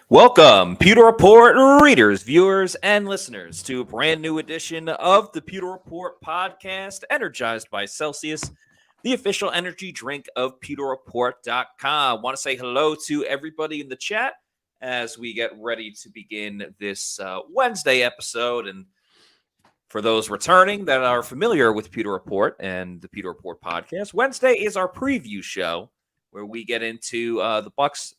Welcome, Pewter Report readers, viewers, and listeners to a brand new edition of the Pewter Report podcast, energized by Celsius, the official energy drink of pewterreport.com. I want to say hello to everybody in the chat as we get ready to begin this Wednesday episode. And for those returning that are familiar with Pewter Report and the Pewter Report podcast, Wednesday is our preview show where we get into the Bucs'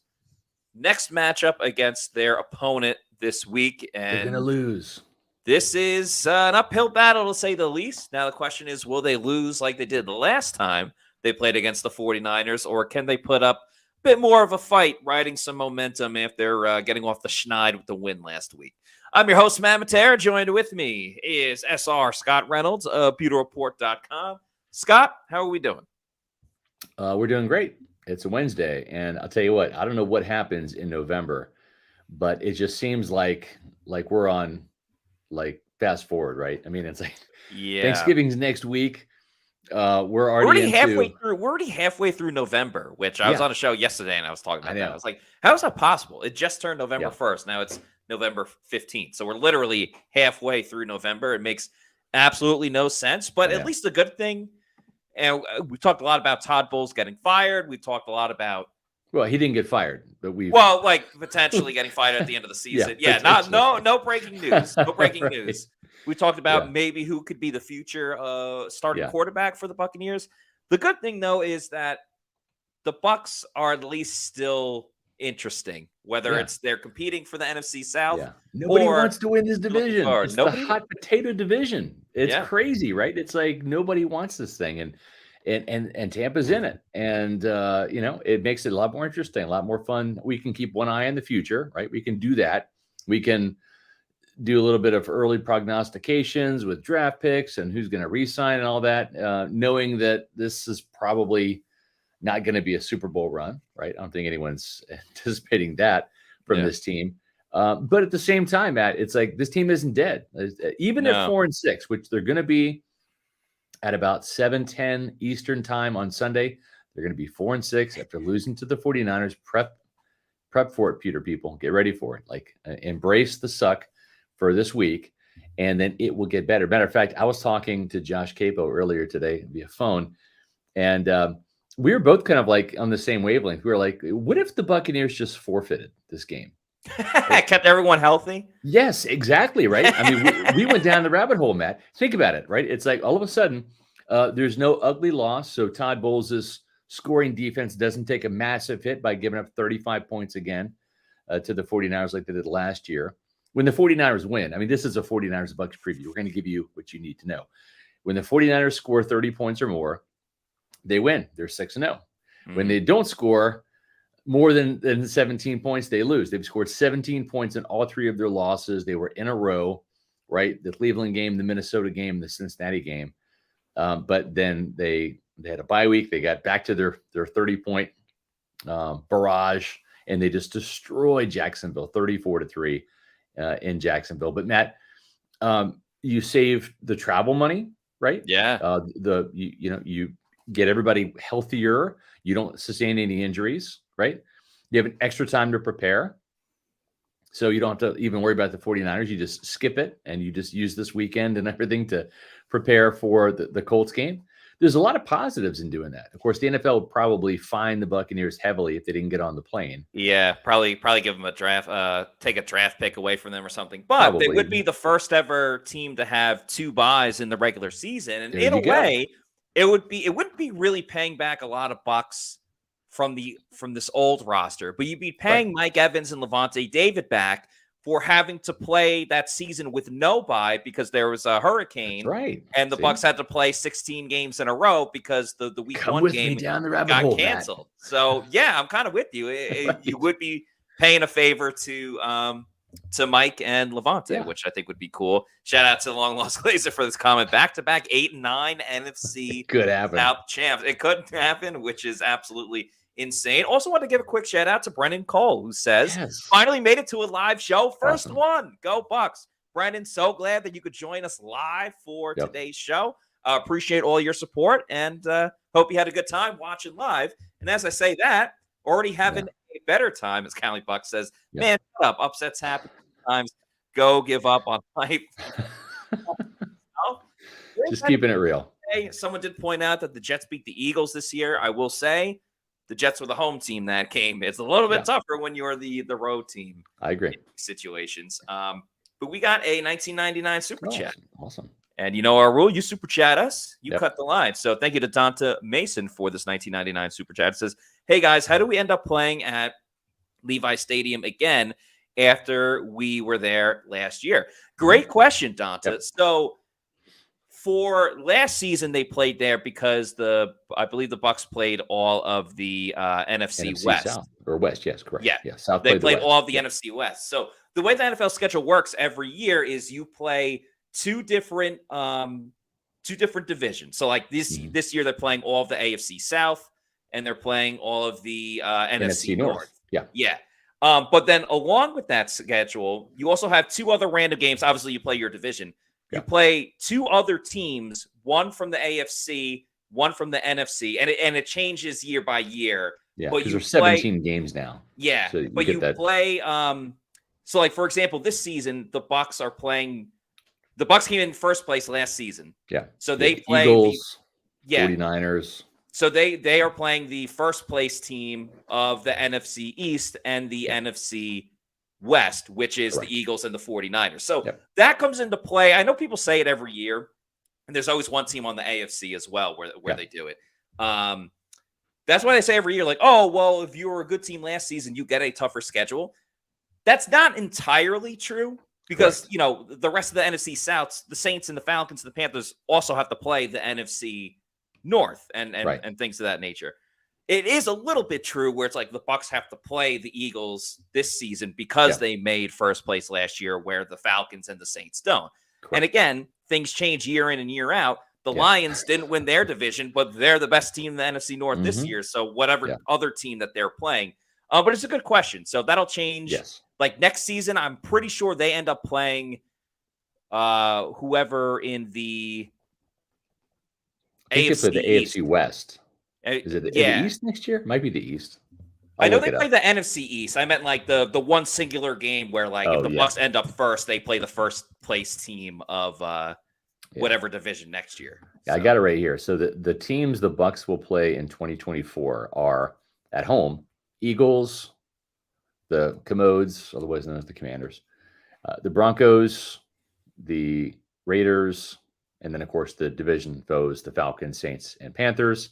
next matchup against their opponent this week. And they're going to lose. This is an uphill battle, to say the least. Now, the question is, will they lose like they did the last time they played against the 49ers, or can they put up a bit more of a fight, riding some momentum after getting off the schneid with the win last week? I'm your host, Matt Matera. Joined with me is SR Scott Reynolds of PewterReport.com. Scott, how are we doing? We're doing great. It's a Wednesday, and I'll tell you what, I don't know what happens in November, but it just seems like we're on fast forward, right? I mean, it's like Thanksgiving's next week. We're already halfway through. We're already halfway through November, which I was on a show yesterday and I was talking about that. I was like, how is that possible? It just turned November 1st. Now it's November 15th. So we're literally halfway through November. It makes absolutely no sense, but at least a good thing. And we talked a lot about Todd Bowles getting fired. We talked a lot about. Well, he didn't get fired, but potentially getting fired at the end of the season. No breaking news. No breaking Right. news. We talked about maybe who could be the future starting quarterback for the Buccaneers. The good thing, though, is that the Bucs are at least still interesting, whether it's they're competing for the NFC South. Yeah. Nobody wants to win this division. It's the hot potato division. It's crazy, right? It's like nobody wants this thing, and Tampa's in it, and it makes it a lot more interesting, a lot more fun. We can keep one eye on the future, right? We can do that. We can do a little bit of early prognostications with draft picks and who's going to re-sign and all that, knowing that this is probably not going to be a Super Bowl run, right? I don't think anyone's anticipating that from this team. But at the same time, Matt, it's like this team isn't dead. Even at 4-6, which they're going to be at about 7:10 Eastern time on Sunday, they're going to be 4-6 after losing to the 49ers. Prep for it, Pewter people. Get ready for it. Embrace the suck for this week, and then it will get better. Matter of fact, I was talking to Josh Capo earlier today via phone, and we were both kind of on the same wavelength. We were like, what if the Buccaneers just forfeited this game? Kept everyone healthy? Yes, exactly, right? I mean, we went down the rabbit hole, Matt. Think about it, right? It's like all of a sudden, there's no ugly loss, so Todd Bowles' scoring defense doesn't take a massive hit by giving up 35 points again to the 49ers like they did last year. When the 49ers win, I mean, this is a 49ers Bucs preview. We're going to give you what you need to know. When the 49ers score 30 points or more, they win. They're 6-0. When they don't score more than 17 points, they lose. They've scored 17 points in all three of their losses. They were in a row, right? The Cleveland game, the Minnesota game, the Cincinnati game. But then they had a bye week. They got back to their 30-point barrage, and they just destroyed Jacksonville 34-3 in Jacksonville. But Matt, you save the travel money, right? Yeah. You get everybody healthier. You don't sustain any injuries, right? You have an extra time to prepare. So you don't have to even worry about the 49ers. You just skip it, and you just use this weekend and everything to prepare for the Colts game. There's a lot of positives in doing that. Of course, the NFL would probably fine the Buccaneers heavily if they didn't get on the plane. Yeah, probably give them a draft, take a draft pick away from them or something. But they would be the first ever team to have 2 buys in the regular season. And in a way, it wouldn't be really paying back a lot of bucks from this old roster, but you'd be paying Mike Evans and Levante David back for having to play that season with no bye because there was a hurricane. That's right. And the Bucs had to play 16 games in a row because the week 1 game got canceled. So yeah, I'm kind of with you. You would be paying a favor to Mike and Levante, which I think would be cool. Shout out to the Long Lost Glazer for this comment. Back-to-back 8-9 NFC could happen. South champs. It couldn't happen, which is absolutely insane. Also want to give a quick shout out to Brendan Cole, who says, finally made it to a live show. First one. Go Bucs. Brendan, so glad that you could join us live for today's show. Appreciate all your support and hope you had a good time watching live. And as I say that, already having a better time, as Cali Buck says. Yeah. Man, shut up. Upsets happen sometimes. Go give up on life. Just keeping it real. Someone did point out that the Jets beat the Eagles this year. I will say the Jets were the home team that game. It's a little bit tougher when you're the road team. I agree. In situations. But we got a 1999 Super Chat. Awesome. And you know our rule. You Super Chat us. You cut the line. So thank you to Donta Mason for this 1999 Super Chat. It says, hey, guys, how do we end up playing at Levi Stadium again after we were there last year? Great question, Donta. Yep. So for last season, they played there because I believe the Bucs played all of the NFC West. South or West, yes, correct. Yeah, South. They played all of the NFC West. So the way the NFL schedule works every year is you play two different divisions. So like this year, they're playing all of the AFC South and they're playing all of the NFC North. Yeah. But then along with that schedule, you also have two other random games. Obviously, you play your division. You play two other teams, one from the AFC, one from the NFC, and it changes year by year. Yeah, because there's 17 games now. Yeah, so but you play. So, like for example, this season the Bucs are playing. The Bucs came in first place last season. Yeah, so they play Eagles, 49ers. So they are playing the first place team of the NFC East and the NFC West, which is the Eagles and the 49ers. So that comes into play. I know people say it every year, and there's always one team on the AFC as well where they do it. That's why they say every year, like, oh, well, if you were a good team last season, you get a tougher schedule. That's not entirely true because, you know, the rest of the NFC South, the Saints and the Falcons and the Panthers also have to play the NFC North and things of that nature. It is a little bit true where it's like the Bucs have to play the Eagles this season because they made first place last year where the Falcons and the Saints don't. Correct. And again, things change year in and year out. The Lions didn't win their division, but they're the best team in the NFC North this year. So whatever other team that they're playing. But it's a good question. So that'll change. Yes. Like next season, I'm pretty sure they end up playing whoever in the AFC the AFC West. Is it the East next year? Might be the East. I know they play the NFC East. I meant like the one singular game where like if the Bucs end up first, they play the first place team of whatever division next year. Yeah, so. I got it right here. So the teams the Bucs will play in 2024 are at home: Eagles, the Commodes, otherwise known as the Commanders, the Broncos, the Raiders, and then of course the division foes, the Falcons, Saints, and Panthers.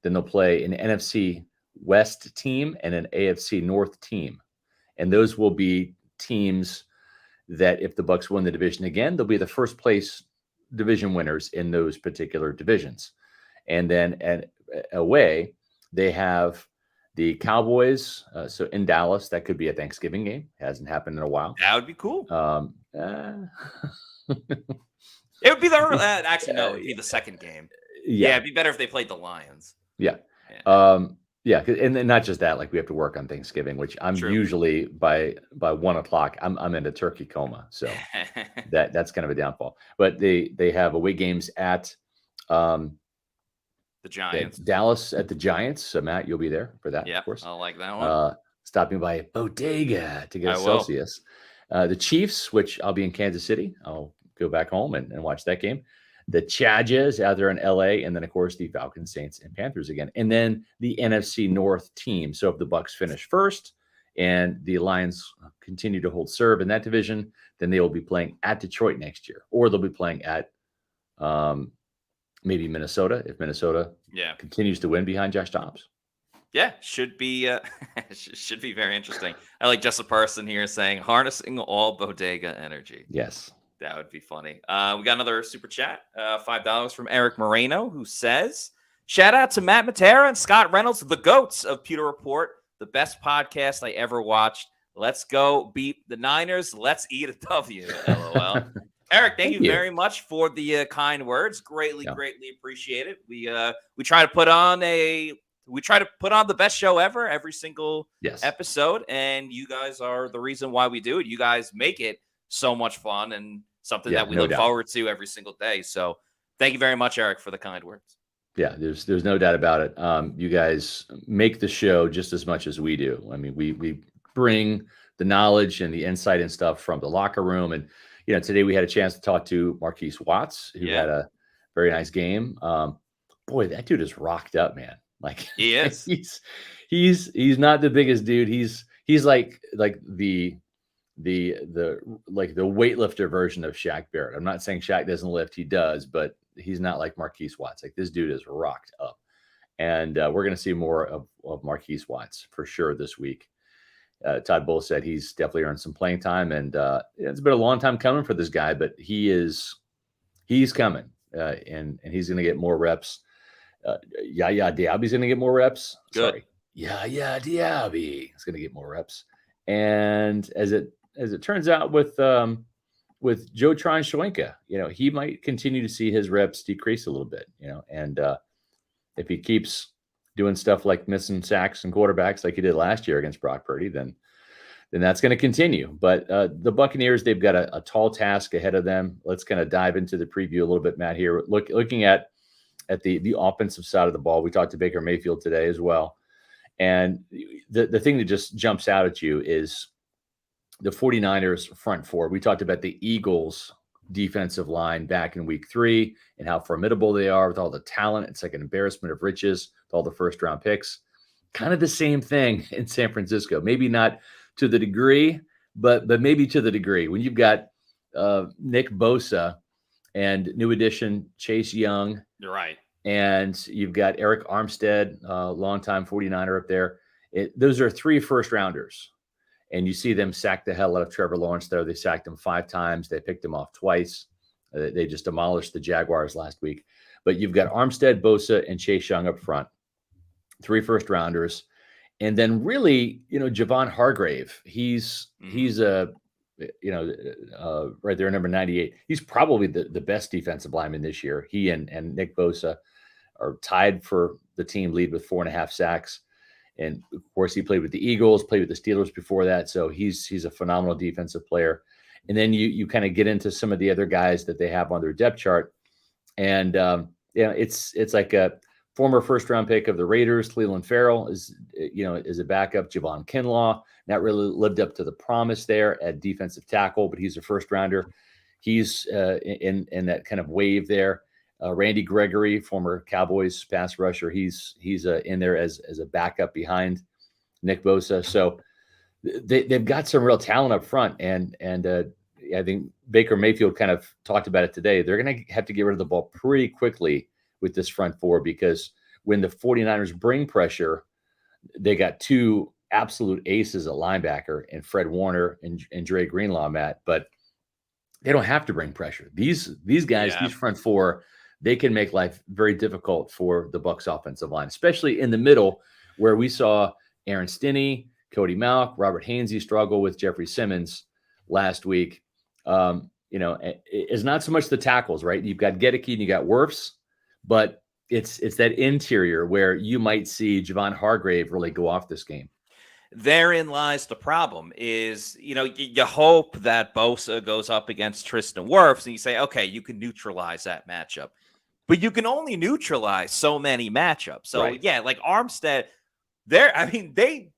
Then they'll play an NFC West team and an AFC North team. And those will be teams that if the Bucs win the division again, they'll be the first place division winners in those particular divisions. And then away, they have the Cowboys. So in Dallas, that could be a Thanksgiving game. It hasn't happened in a while. That would be cool. It would be the early, actually, no, it would be the second game. Yeah, it'd be better if they played the Lions. Yeah. And not just that, like we have to work on Thanksgiving, which I'm usually by 1 o'clock, I'm in a turkey coma. So that's kind of a downfall. But they have away games at the Giants. Dallas at the Giants. So Matt, you'll be there for that, of course. I like that one. Stopping by Bodega to get a Celsius. The Chiefs, which I'll be in Kansas City. I'll go back home and watch that game. The Chargers out there in LA, and then of course the Falcons, Saints, and Panthers again, and then the NFC North team. So if the Bucs finish first and the Lions continue to hold serve in that division, then they will be playing at Detroit next year, or they'll be playing at maybe Minnesota if Minnesota continues to win behind Josh Dobbs. Yeah, should be should be very interesting. I like just a person here saying harnessing all bodega energy. Yes. That would be funny. We got another super chat, $5 from Eric Moreno, who says, shout out to Matt Matera and Scott Reynolds, the GOATs of Pewter Report, the best podcast I ever watched. Let's go beat the Niners. Let's eat a W, LOL. Eric, thank you very much for the kind words. Greatly appreciate it. We try to put on the best show ever, every single episode, and you guys are the reason why we do it. You guys make it so much fun and something that we look forward to every single day. So thank you very much, Eric, for the kind words. Yeah, there's no doubt about it. You guys make the show just as much as we do. I mean, we bring the knowledge and the insight and stuff from the locker room. And today we had a chance to talk to Marquise Watts, who had a very nice game. Boy, that dude is rocked up, man. Like he is. he's not the biggest dude. He's like the weightlifter version of Shaq Barrett. I'm not saying Shaq doesn't lift, he does, but he's not like Marquise Watts. Like, this dude is rocked up, and we're going to see more of Marquise Watts for sure this week. Todd Bowles said he's definitely earned some playing time, and it's been a long time coming for this guy, but he's coming, and he's going to get more reps. Yaya Diaby's going to get more reps. Good. Sorry, Yaya Diaby is going to get more reps, and as it turns out with Joe Tryon-Shoyinka, he might continue to see his reps decrease a little bit, and if he keeps doing stuff like missing sacks and quarterbacks like he did last year against Brock Purdy, then that's going to continue. But the Buccaneers, they've got a tall task ahead of them. Let's kind of dive into the preview a little bit, Matt, here. Looking at the offensive side of the ball. We talked to Baker Mayfield today as well. And the thing that just jumps out at you is the 49ers front four. We talked about the Eagles defensive line back in week 3 and how formidable they are with all the talent. It's like an embarrassment of riches with all the first round picks. Kind of the same thing in San Francisco. Maybe not to the degree, but maybe to the degree. When you've got Nick Bosa and new addition Chase Young. You're right. And you've got Eric Armstead, longtime 49er up there. Those are 3 first rounders. And you see them sack the hell out of Trevor Lawrence there. They sacked him 5 times. They picked him off twice. They just demolished the Jaguars last week. But you've got Armstead, Bosa, and Chase Young up front. 3 first rounders. And then really, Javon Hargrave, he's right there, number 98. He's probably the best defensive lineman this year. He and Nick Bosa are tied for the team lead with 4.5 sacks. And of course, he played with the Eagles, played with the Steelers before that. So he's a phenomenal defensive player. And then you kind of get into some of the other guys that they have on their depth chart. And it's like a former first round pick of the Raiders. Cleveland Farrell is a backup. Javon Kinlaw, not really lived up to the promise there at defensive tackle, but he's a first rounder. He's in that kind of wave there. Randy Gregory, former Cowboys pass rusher, he's in there as a backup behind Nick Bosa. So they've got some real talent up front, and I think Baker Mayfield kind of talked about it today. They're going to have to get rid of the ball pretty quickly with this front four, because when the 49ers bring pressure, they got 2 absolute aces at linebacker and Fred Warner and Dre Greenlaw, Matt, but they don't have to bring pressure. These guys, these front four, they can make life very difficult for the Bucs offensive line, especially in the middle, where we saw Aaron Stinney, Cody Mauch, Robert Hainsey struggle with Jeffrey Simmons last week. It's not so much the tackles, right? You've got Gedeke and you got Wirfs, but it's that interior where you might see Javon Hargrave really go off this game. Therein lies the problem is, you hope that Bosa goes up against Tristan Wirfs and you say, okay, you can neutralize that matchup. But you can only neutralize so many matchups. So, like Armstead, they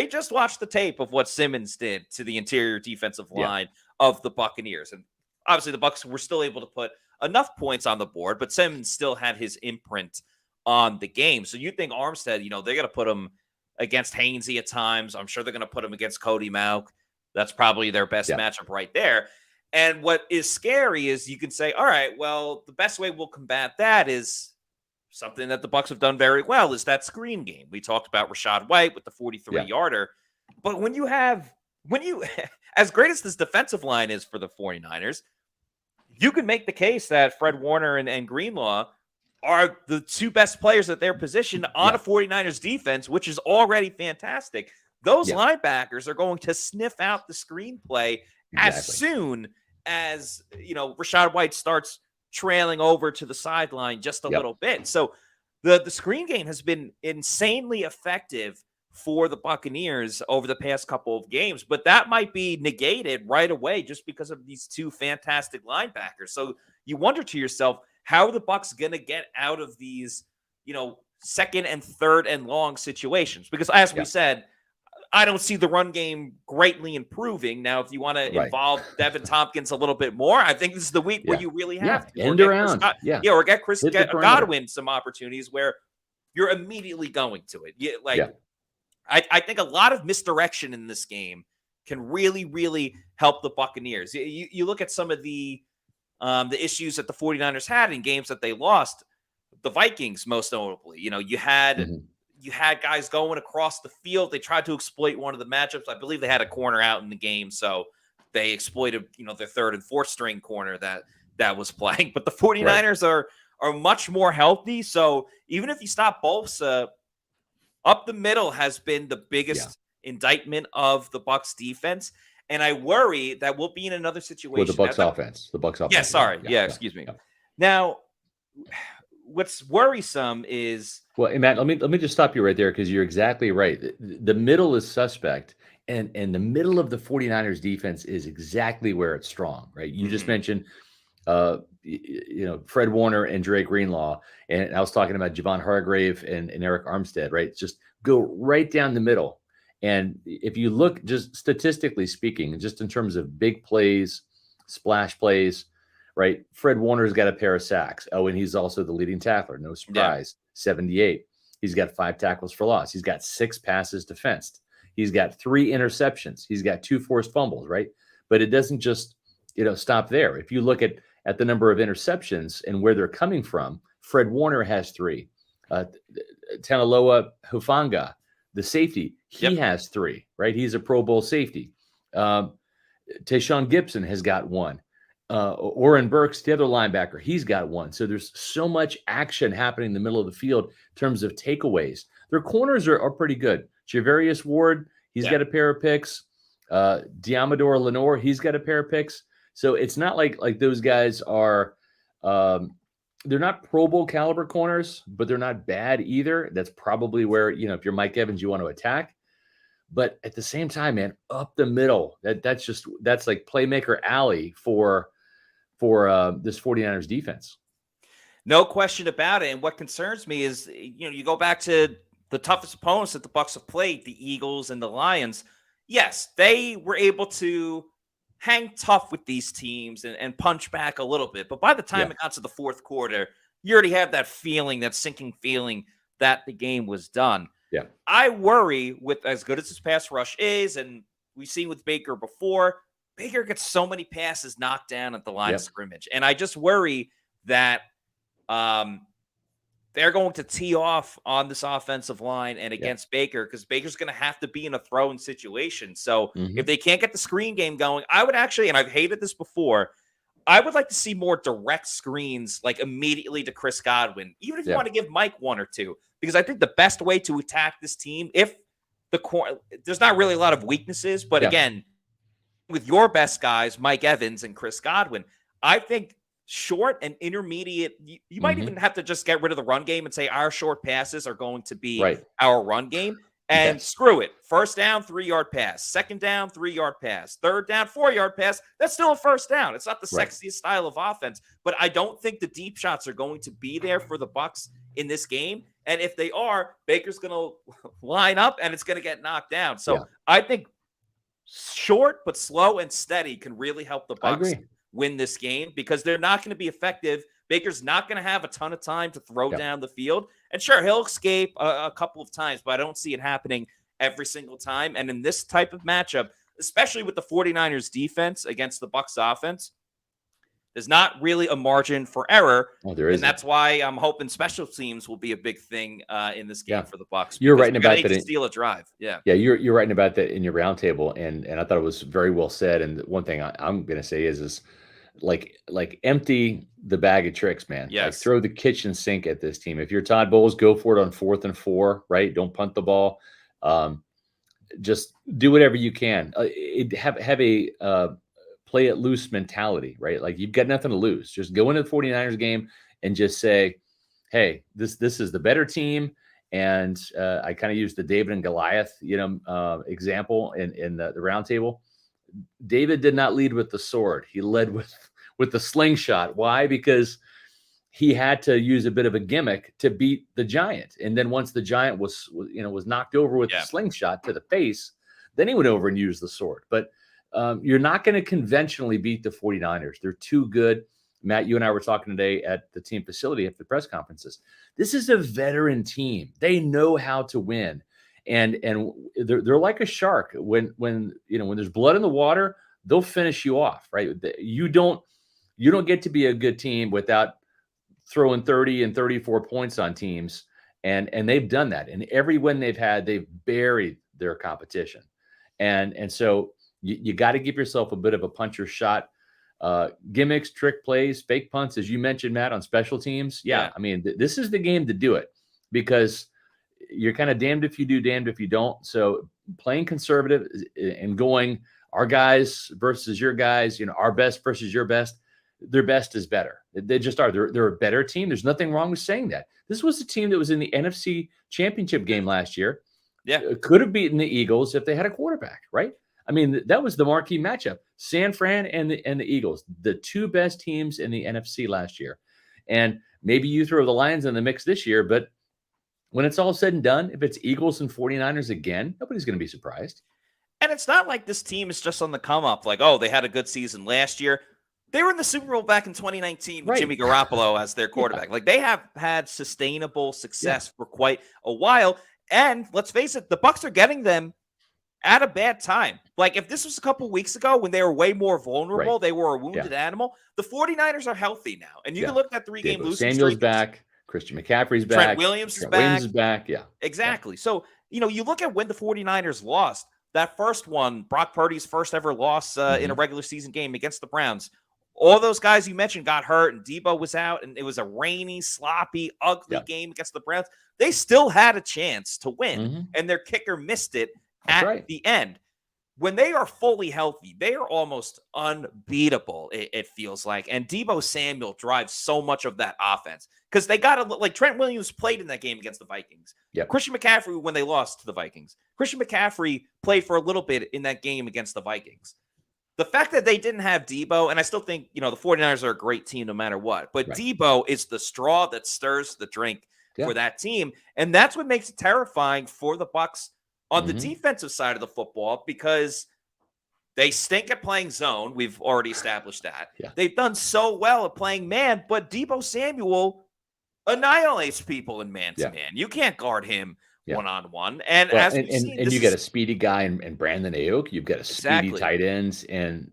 just watched the tape of what Simmons did to the interior defensive line of the Buccaneers. And obviously the Bucs were still able to put enough points on the board, but Simmons still had his imprint on the game. So you think Armstead, they're going to put him against Hainsey at times. I'm sure they're going to put him against Cody Mauch. That's probably their best matchup right there. And what is scary is you can say, all right, well, the best way we'll combat that is something that the Bucs have done very well, is that screen game. We talked about Rachaad White with the 43-yarder. But when you as great as this defensive line is for the 49ers, you can make the case that Fred Warner and Greenlaw are the 2 best players at their position on a 49ers defense, which is already fantastic. Those linebackers are going to sniff out the screenplay as soon as, Rachaad White starts trailing over to the sideline just a little bit. So the screen game has been insanely effective for the Buccaneers over the past couple of games, but that might be negated right away just because of these 2 fantastic linebackers. So you wonder to yourself, how are the Bucs going to get out of these second and third and long situations. Because as we said, I don't see the run game greatly improving. Now, if you want to involve Devin Tompkins a little bit more, I think this is the week where you really have to. End around. Or get Godwin some opportunities where you're immediately going to it. I think a lot of misdirection in this game can really, really help the Buccaneers. You look at some of the issues that the 49ers had in games that they lost, the Vikings most notably. You had guys going across the field. They tried to exploit one of the matchups. I believe they had a corner out in the game, so they exploited, their third and fourth string corner that was playing. But the 49ers are much more healthy. So even if you stop Bosa, up the middle has been the biggest indictment of the Bucs defense. And I worry that we'll be in another situation. With the Bucs offense. The Bucs offense. Yeah, sorry. Excuse me. Now, what's worrisome is... Well, Matt, let me just stop you right there, because you're exactly right. The middle is suspect, and the middle of the 49ers defense is exactly where it's strong, right? You just mentioned Fred Warner and Dre Greenlaw, and I was talking about Javon Hargrave and Eric Armstead, right? Just go right down the middle. And if you look, just statistically speaking, just in terms of big plays, splash plays, right? Fred Warner's got a pair of sacks. Oh, and he's also the leading tackler. No surprise. 78. He's got 5 tackles for loss. He's got 6 passes defensed. He's got 3 interceptions. He's got 2 forced fumbles, right? But it doesn't just, stop there. If you look at the number of interceptions and where they're coming from, Fred Warner has 3. Tanaloa Hufanga, the safety, he has 3, right? He's a Pro Bowl safety. Tayshaun Gibson has got 1. Oren Burks, the other linebacker, he's got 1. So there's so much action happening in the middle of the field in terms of takeaways. Their corners are pretty good. Javarius Ward, he's got a pair of picks. Diamador Lenore, he's got a pair of picks. So it's not like those guys are they're not Pro Bowl caliber corners, but they're not bad either. That's probably where, if you're Mike Evans, you want to attack. But at the same time, man, up the middle, that's like playmaker alley for this 49ers defense. No question about it. And what concerns me is, you go back to the toughest opponents that the Bucs have played, the Eagles and the Lions. Yes, they were able to hang tough with these teams and punch back a little bit. But by the time it got to the fourth quarter, you already have that feeling, that sinking feeling that the game was done. Yeah. I worry, with as good as his pass rush is, and we've seen with Baker before, Baker gets so many passes knocked down at the line of scrimmage. And I just worry that they're going to tee off on this offensive line and against Baker, because Baker's going to have to be in a throwing situation. So if they can't get the screen game going, I would actually, and I've hated this before, I would like to see more direct screens, like immediately to Chris Godwin, even if you want to give Mike 1 or 2, because I think the best way to attack this team, if there's not really a lot of weaknesses, but again, with your best guys, Mike Evans and Chris Godwin, I think short and intermediate, you might even have to just get rid of the run game and say our short passes are going to be our run game. And screw it. First down, 3-yard pass. Second down, 3-yard pass. Third down, 4-yard pass. That's still a first down. It's not the sexiest style of offense, but I don't think the deep shots are going to be there for the Bucs in this game. And if they are, Baker's going to line up and it's going to get knocked down. So I think short but slow and steady can really help the Bucs win this game, because they're not going to be effective. Baker's not going to have a ton of time to throw down the field. And sure, he'll escape a couple of times, but I don't see it happening every single time. And in this type of matchup, especially with the 49ers defense against the Bucs offense, there's not really a margin for error. Oh, there is. And that's why I'm hoping special teams will be a big thing in this game for the Bucs. You're writing about that. Steal a drive. Yeah, you're writing about that in your roundtable, and I thought it was very well said. And one thing I'm going to say is like empty the bag of tricks, man. Yes. Like throw the kitchen sink at this team. If you're Todd Bowles, go for it on 4th and 4, right? Don't punt the ball. Just do whatever you can. Have a play it loose mentality, right? Like you've got nothing to lose. Just go into the 49ers game and just say, hey, this is the better team. And I kind of used the David and Goliath, example in the roundtable. David did not lead with the sword. He led with the slingshot. Why? Because he had to use a bit of a gimmick to beat the Giant. And then once the Giant was knocked over with the slingshot to the face, then he went over and used the sword. But you're not going to conventionally beat the 49ers. They're too good. Matt, you and I were talking today at the team facility at the press conferences. This is a veteran team. They know how to win. And they're like a shark. When there's blood in the water, they'll finish you off, right? You don't get to be a good team without throwing 30 and 34 points on teams. And they've done that. And every win they've had, they've buried their competition. And so you got to give yourself a bit of a puncher shot. Gimmicks, trick plays, fake punts, as you mentioned, Matt, on special teams. Yeah. I mean, this is the game to do it, because you're kind of damned if you do, damned if you don't. So playing conservative and going our guys versus your guys, our best versus your best, their best is better. They just are. They're a better team. There's nothing wrong with saying that. This was a team that was in the NFC Championship game last year. Yeah. Could have beaten the Eagles if they had a quarterback, right? I mean, that was the marquee matchup. San Fran and the Eagles, the two best teams in the NFC last year. And maybe you throw the Lions in the mix this year, but when it's all said and done, if it's Eagles and 49ers again, nobody's going to be surprised. And it's not like this team is just on the come up, like, oh, they had a good season last year. They were in the Super Bowl back in 2019 with Jimmy Garoppolo as their quarterback. Like, they have had sustainable success for quite a while. And let's face it, the Bucs are getting them at a bad time. Like, if this was a couple weeks ago when they were way more vulnerable, they were a wounded animal. The 49ers are healthy now. And you can look at that 3-game losing Samuel's streak. back. Christian McCaffrey's back. Trent Williams is back. Yeah. Exactly. So, you look at when the 49ers lost, that first one, Brock Purdy's first ever loss in a regular season game against the Browns. All those guys you mentioned got hurt, and Debo was out, and it was a rainy, sloppy, ugly game against the Browns. They still had a chance to win, and their kicker missed it at the end. When they are fully healthy, they are almost unbeatable, it feels like. And Debo Samuel drives so much of that offense, because they got to, like, Trent Williams played in that game against the Vikings. Christian McCaffrey, when they lost to the Vikings, Christian McCaffrey played for a little bit in that game against the Vikings. The fact that they didn't have Debo, and I still think, the 49ers are a great team no matter what, but Debo is the straw that stirs the drink for that team. And that's what makes it terrifying for the Bucs on the defensive side of the football, because they stink at playing zone. We've already established that. They've done so well at playing man, but Debo Samuel annihilates people in man-to-man. You can't guard him one-on-one. And you got a speedy guy in Brandon Ayuk. You've got a speedy tight ends and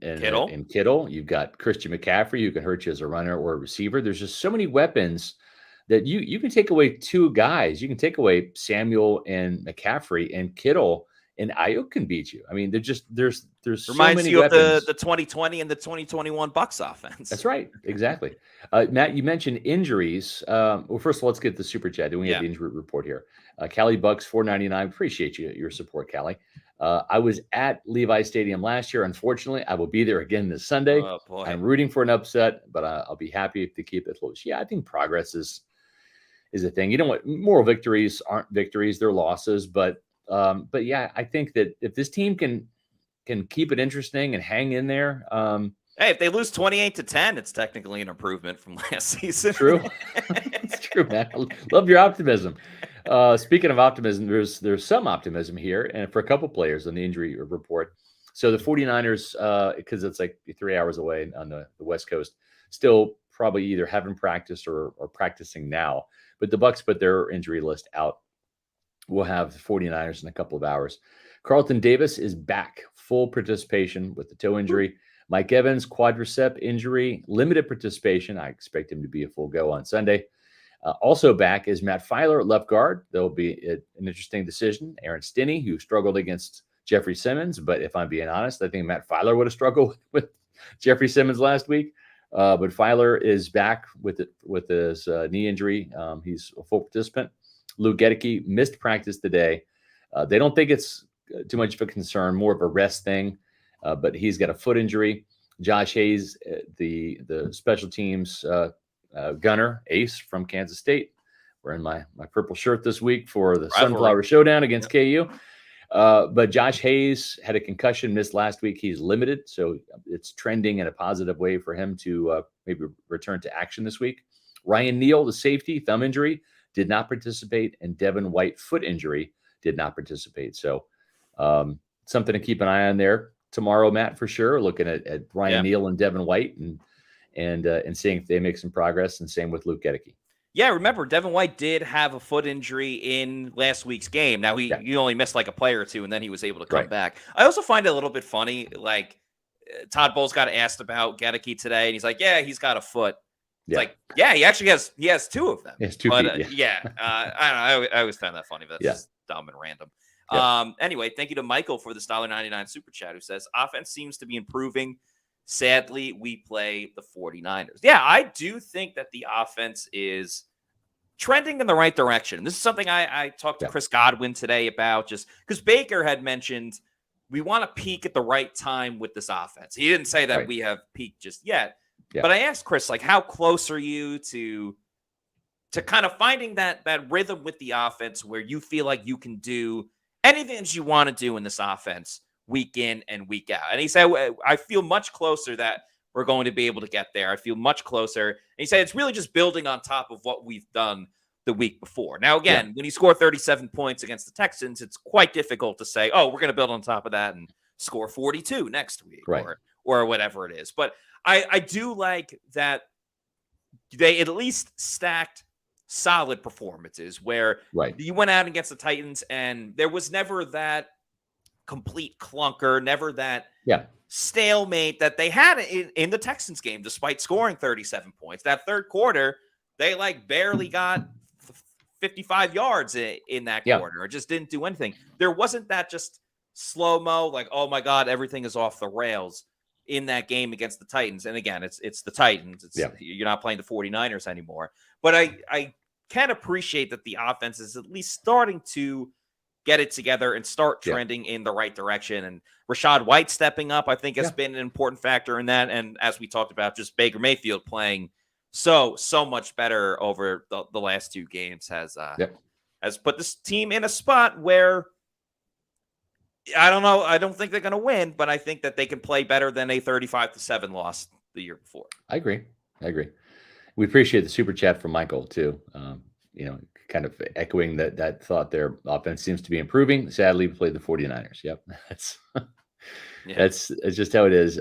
Kittle. You've got Christian McCaffrey, who can hurt you as a runner or a receiver. There's just so many weapons that you can take away two guys. You can take away Samuel and McCaffrey, and Kittle and Ayuk can beat you. I mean, there's reminds so many you weapons. Of the 2020 and the 2021 Bucs offense. That's right. Exactly. Matt, you mentioned injuries. Well, first of all, let's get the super chat. Then we have the injury report here. Callie Bucks, $4.99. Appreciate your support, Callie. I was at Levi Stadium last year. Unfortunately, I will be there again this Sunday. Oh, boy. I'm rooting for an upset, but I'll be happy to keep it close. Yeah, I think progress is a thing. You know what? Moral victories aren't victories; they're losses. But yeah, I think that if this team can keep it interesting and hang in there. Hey, if they lose 28-10, it's technically an improvement from last season. True. It's true, man. Love your optimism. Speaking of optimism, there's some optimism here, and for a couple players on the injury report. So the 49ers, because it's like 3 hours away on the West Coast, still probably either haven't practiced or practicing now. But the Bucs put their injury list out. We'll have the 49ers in a couple of hours. Carlton Davis is back, full participation with the toe injury. Mike Evans, quadricep injury, limited participation. I expect him to be a full go on Sunday. Also back is Matt Filer at left guard. There'll be an interesting decision. Aaron Stinney, who struggled against Jeffrey Simmons, but if I'm being honest, I think Matt Filer would have struggled with Jeffrey Simmons last week. But Filer is back with his knee injury. He's a full participant. Lou Gedeke missed practice today. They don't think it's too much of a concern, more of a rest thing, but he's got a foot injury. Josh Hayes, the special teams gunner, ace from Kansas State, wearing my purple shirt this week for the Sunflower Showdown against KU. But Josh Hayes had a concussion, missed last week. He's limited, so it's trending in a positive way for him to maybe return to action this week. Ryan Neal, the safety, thumb injury, did not participate, and Devin White, foot injury, did not participate. So something to keep an eye on there tomorrow, Matt, for sure. Looking at Ryan Neal and Devin White and seeing if they make some progress, and same with Luke Gedeke. Yeah, remember, Devin White did have a foot injury in last week's game. Now, he only missed like a play or two, and then he was able to come back. I also find it a little bit funny, like, Todd Bowles got asked about Gedeke today, and he's like, yeah, he's got a foot. It's like, yeah, he actually has two of them. He has 2 feet, I don't know. I always found that funny, but that's just dumb and random. Anyway, thank you to Michael for this $1.99 super chat, who says, offense seems to be improving. Sadly, we play the 49ers. Yeah, I do think that the offense is trending in the right direction. This is something I talked to Chris Godwin today about, just because Baker had mentioned we want to peak at the right time with this offense. He didn't say that we have peaked just yet. Yeah. But I asked Chris, like, how close are you to kind of finding that rhythm with the offense where you feel like you can do anything that you want to do in this offense week in and week out? And he said, I feel much closer that we're going to be able to get there. I feel much closer. And he said, it's really just building on top of what we've done the week before. Now, again, when you score 37 points against the Texans, it's quite difficult to say, oh, we're going to build on top of that and score 42 next week or whatever it is. But I do like that they at least stacked solid performances where you went out against the Titans and there was never that complete clunker, never that stalemate that they had in the Texans game, despite scoring 37 points. That third quarter, they like barely got 55 yards in that quarter. It just didn't do anything. There wasn't that just slow-mo, like, oh my God, everything is off the rails in that game against the Titans. And again, it's the Titans. You're not playing the 49ers anymore. But I can appreciate that the offense is at least starting to get it together and start trending in the right direction. And Rachaad White stepping up, I think, has been an important factor in that. And as we talked about, just Baker Mayfield playing so much better over the last 2 games has put this team in a spot where I don't know. I don't think they're going to win, but I think that they can play better than a 35-7 loss the year before. I agree. We appreciate the super chat from Michael too. Kind of echoing that thought. Their offense seems to be improving. Sadly, we played the 49ers. Yep. That's just how it is.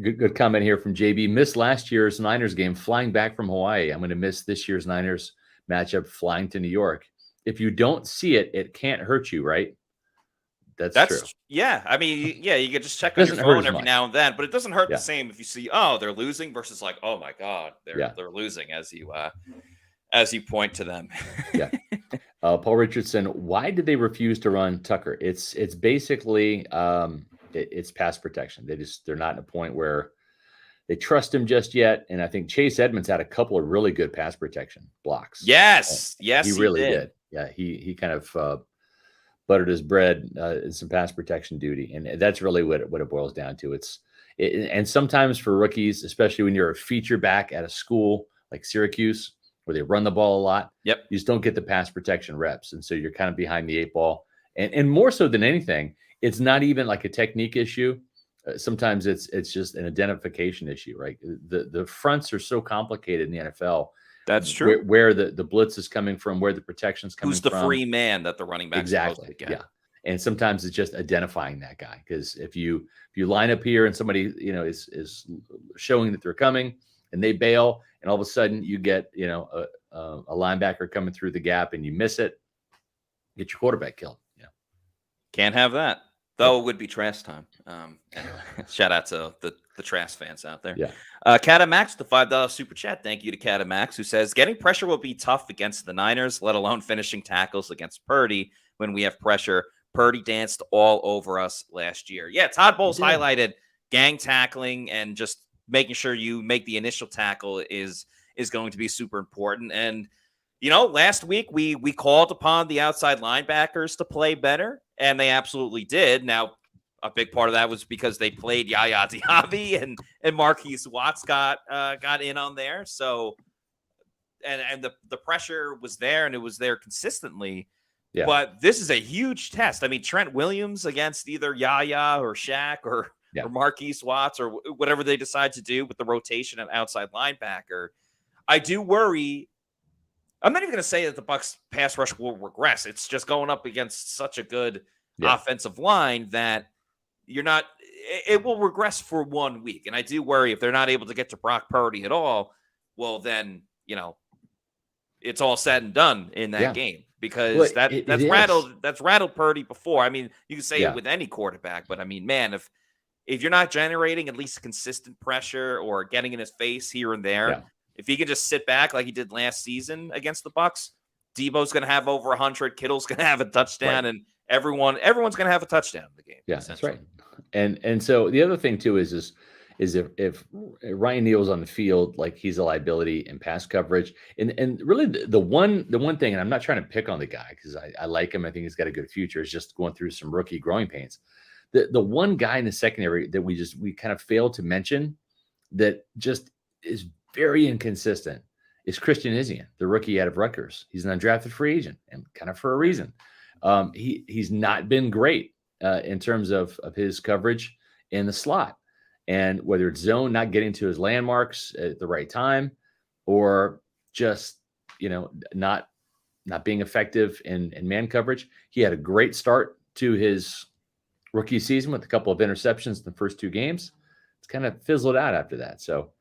Good comment here from JB. Missed last year's Niners game flying back from Hawaii. I'm going to miss this year's Niners matchup flying to New York. If you don't see it, it can't hurt you, right? That's true. Yeah. I mean, you can just check on your phone every now and then, but it doesn't hurt the same if you see, oh, they're losing versus like, oh my God, they're losing as you point to them. Paul Richardson, why did they refuse to run Tucker? It's basically it's pass protection. They're not in a point where they trust him just yet. And I think Chase Edmonds had a couple of really good pass protection blocks. Yes, he really did. Yeah, he kind of buttered his bread in some pass protection duty, and that's really what it boils down to. And sometimes for rookies, especially when you're a feature back at a school like Syracuse, where they run the ball a lot, you just don't get the pass protection reps, and so you're kind of behind the 8 ball. And more so than anything, it's not even like a technique issue. Sometimes it's just an identification issue, right? The fronts are so complicated in the NFL. That's true. Where the blitz is coming from, where the protection's coming from. Who's the free man that the running back exactly? Yeah. And sometimes it's just identifying that guy, because if you line up here and somebody is showing that they're coming and they bail, and all of a sudden you get a linebacker coming through the gap and you miss it, get your quarterback killed. Can't have that. Though it would be trash time. Anyway, shout out to the trash fans out there. Catamax, the $5 super chat. Thank you to Catamax, who says, getting pressure will be tough against the Niners, let alone finishing tackles against Purdy when we have pressure. Purdy danced all over us last year. Yeah, Todd Bowles highlighted gang tackling and just making sure you make the initial tackle is going to be super important. And, last week we called upon the outside linebackers to play better, and they absolutely did. Now, a big part of that was because they played Yaya Diaby and Marquise Watts got in on there. So, and the pressure was there, and it was there consistently. Yeah. But this is a huge test. I mean, Trent Williams against either Yaya or Shaq or Marquise Watts or whatever they decide to do with the rotation of outside linebacker. I do worry. I'm not even going to say that the Bucs pass rush will regress. It's just going up against such a good offensive line that you're not. It will regress for 1 week, and I do worry if they're not able to get to Brock Purdy at all. Well, then it's all said and done in that game because that's rattled Purdy before. I mean, you can say it with any quarterback, but I mean, man, if you're not generating at least consistent pressure or getting in his face here and there, if he can just sit back like he did last season against the Bucs, Debo's going to have over 100, Kittle's going to have a touchdown, and everyone's going to have a touchdown in the game. Yeah, that's right. And so the other thing too is if Ryan Neal's on the field, like he's a liability in pass coverage, and really the one thing, and I'm not trying to pick on the guy because I like him, I think he's got a good future, is just going through some rookie growing pains. The one guy in the secondary that we kind of failed to mention that just is very inconsistent is Christian Izien, the rookie out of Rutgers. He's an undrafted free agent, and kind of for a reason. He's not been great in terms of his coverage in the slot. And whether it's zone, not getting to his landmarks at the right time, or just, not being effective in man coverage. He had a great start to his rookie season with a couple of interceptions in the first 2 games. It's kind of fizzled out after that. So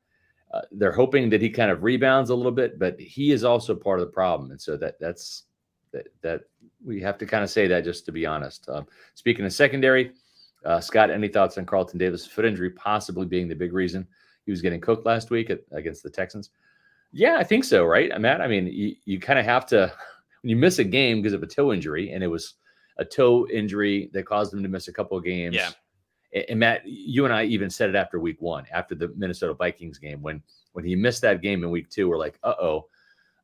they're hoping that he kind of rebounds a little bit, but he is also part of the problem. And so that's we have to kind of say that, just to be honest. Speaking of secondary, Scott, any thoughts on Carlton Davis' foot injury possibly being the big reason he was getting cooked last week against the Texans? Yeah, I think so, right, Matt? I mean, you kind of have to, when you miss a game because of a toe injury, and it was a toe injury that caused him to miss a couple of games. Yeah. And Matt, you and I even said it after week 1, after the Minnesota Vikings game, when he missed that game in week 2, we're like,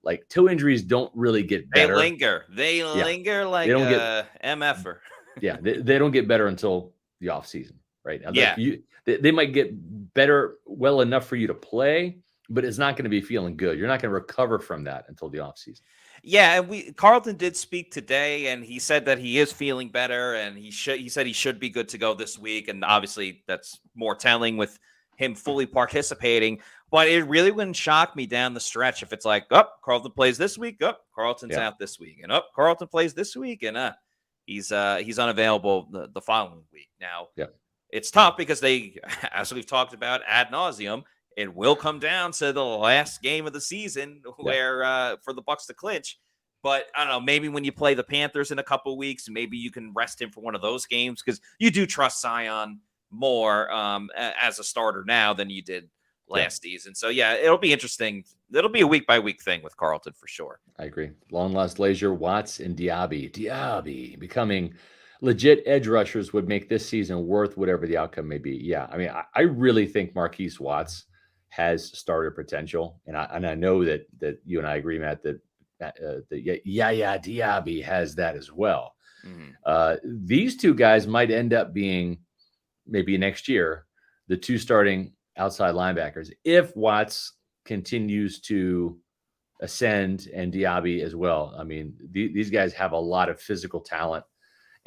like toe injuries don't really get better. They linger like a MFer. Yeah, they don't get better until the off season, right? They might get better well enough for you to play, but it's not going to be feeling good. You're not going to recover from that until the off season. Yeah, and Carlton did speak today, and he said that he is feeling better, and he said he should be good to go this week, and obviously that's more telling with him fully participating. But it really wouldn't shock me down the stretch if it's like, Carlton plays this week, Carlton's out this week, and Carlton plays this week, and he's unavailable the following week. Now, it's tough because they, as we've talked about ad nauseum, it will come down to the last game of the season where for the Bucs to clinch. But I don't know, maybe when you play the Panthers in a couple of weeks, maybe you can rest him for one of those games because you do trust Zion more as a starter now than you did last season. So, it'll be interesting. It'll be a week-by-week thing with Carlton for sure. I agree. Long lost Lazier, Watts, and Diaby becoming legit edge rushers would make this season worth whatever the outcome may be. Yeah, I mean, I really think Marquise Watts has starter potential, and I know that you and I agree, Matt, that Diaby has that as well. Mm-hmm. These two guys might end up being maybe next year the 2 starting outside linebackers if Watts continues to ascend and Diaby as well. I mean, these guys have a lot of physical talent,